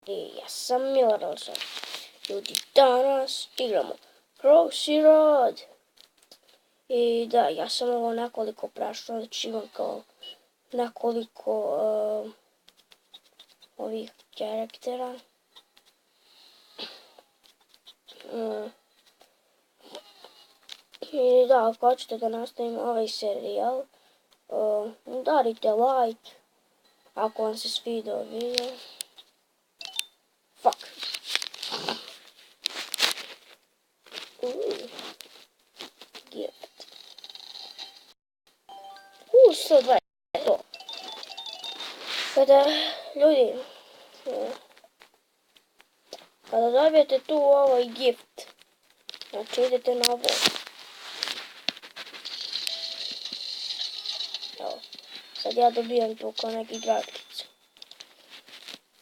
Ja sam Milorad. Ljudi, danas igramo Crossy Road. I da, ja sam ovo nekoliko prašao, znači imam kao nekoliko ovih karaktera. I da, ako hoćete da nastavimo ovaj serijal, udarite like, ako vam se svidio video. Fuck. Gift. 120. To. Kada, ljudi, kada dobijete tu ovaj gift, znači idete na ovo. Evo, sad ja dobijam tu kao neki grafic.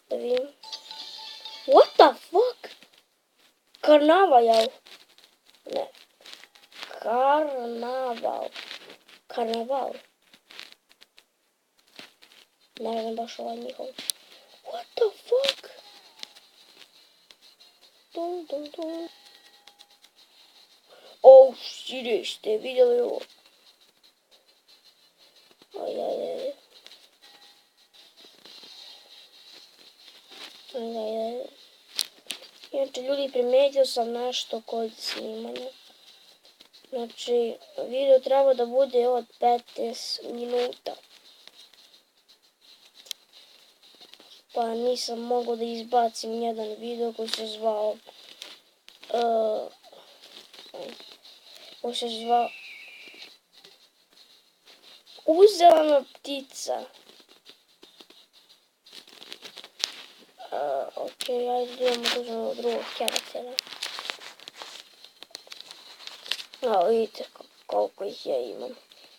Da vidim. What the fuck? Karnaval. Ne. Karnaval. Ne znam baš ovaj njihov. What the fuck? Dun. Oh shit, ste vidjeli ovo? Ajajaj. Inače, ljudi, primijetio sam nešto kod snimanja. Znači, video treba da bude od 15 minuta. Pa nisam mogao da izbacim jedan video koji se zvao... Uzela me ptica. Ok, ajde idemo do drugog karaktera. Evo, vidite koliko ih ja imam.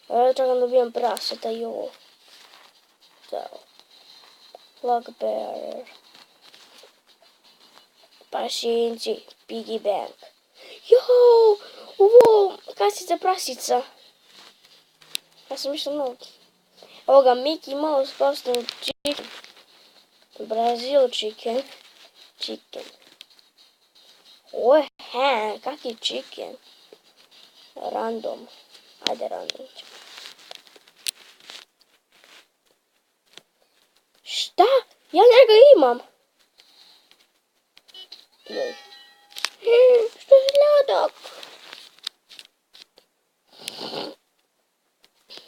Evo, čekam dobijam praseta i ovo. Bugbear. Pašinci, piggy bank. Joo, ovo, kasica prasica. Ja sam mišla novog. Evo ga, Mickey Mouse, Boston Chicken. Brazil Chicken. Ovo je kak je chicken? Random. Ajde, random ćemo. Šta? Ja njega imam. Joj. Što je sladak?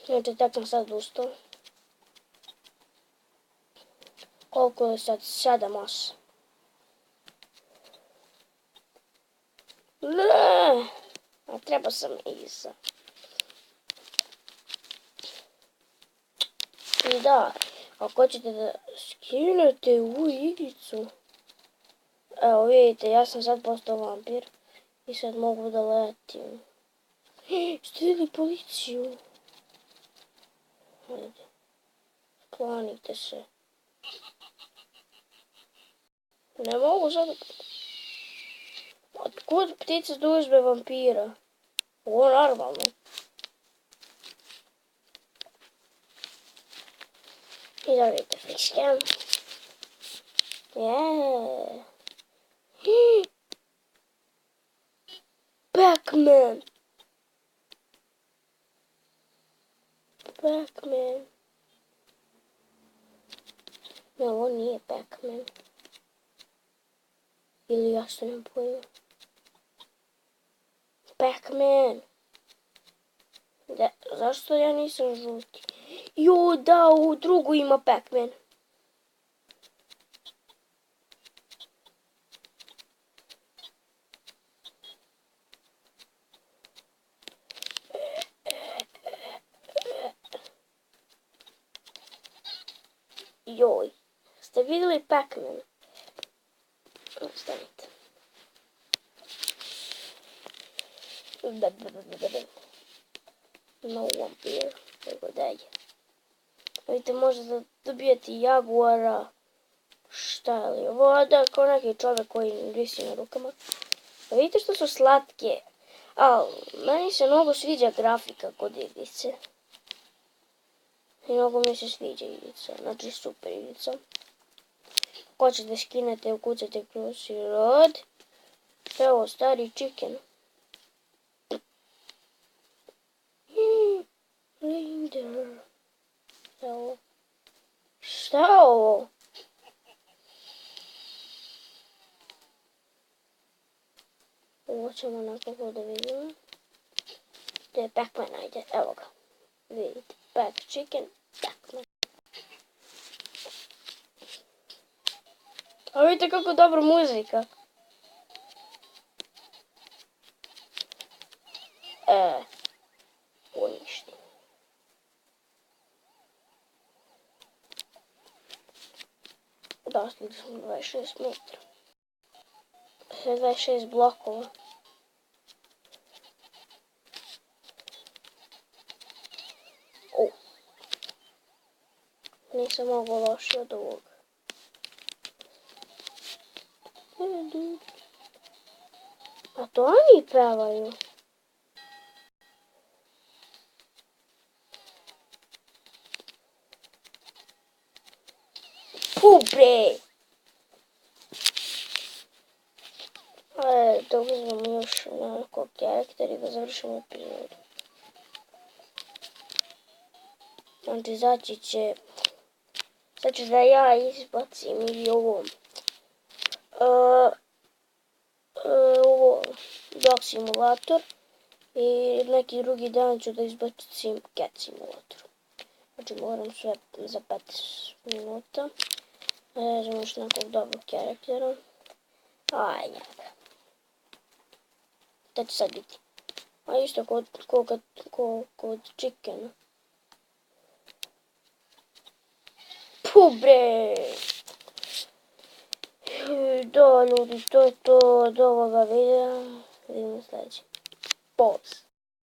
Znači, tako sam sad ustao. Koliko je sad? 7-8. Ne. A treba sam iza. I da, ako hoćete da skinete u igricu. Evo vidite, ja sam sad postao vampir. I sad mogu da letim. Ste vidjeli policiju? Ajde. Klanite se. Ne mogu sad... Otkud ptica da uzme vampira? Ovo je normalno. I da vidite facecam. Yeah. Pac-Man. Ne, ovo nije Pac-Man. Ili ja se ne pojma. Pac-Man. Zašto ja nisam žuti? Jo, da, u drugu ima Pac-Man. Joj, ste vidjeli Pac-Man? Stanite. No vampire, nego dalje. Vidite, možete dobijeti jaguara. Šta je li ovo? Da, kao neki čovjek koji visi na rukama. Vidite što su slatke. Meni se mnogo sviđa grafika kod igrice. I mnogo mi se sviđa igrica. Znači super igrica. Ako hoćete da skinete, ukucajte Crunchyroll. Šta je ovo, stari chicken? Reindeer. Šta je ovo? Šta je ovo? Ovo ćemo nekako da vidimo. Gdje je Pac-Man, ajde, evo ga. Vidite, Pac Chicken, Pac-Man. A vidite kako dobra muzika. Uništi. Dostigli smo 26 metra. 26 blokova. Nisam mogao lošije od ovoga. A to oni pevaju. Bre! Da uzmemo još nekog karaktera i da završimo epizodu. Znači sad ću da ja izbacim ili ovo Dog Simulator i neki drugi dan ću da izbacim Cat Simulator. Znači moram sve za 15 minuta. Nađemo još nekog dobrog karaktera. Aj, njega. Da će sad biti. A isto kod Chickena. Bre! Da, ljudi, to je to od ovoga videa. Vidimo sljedeće. Pause.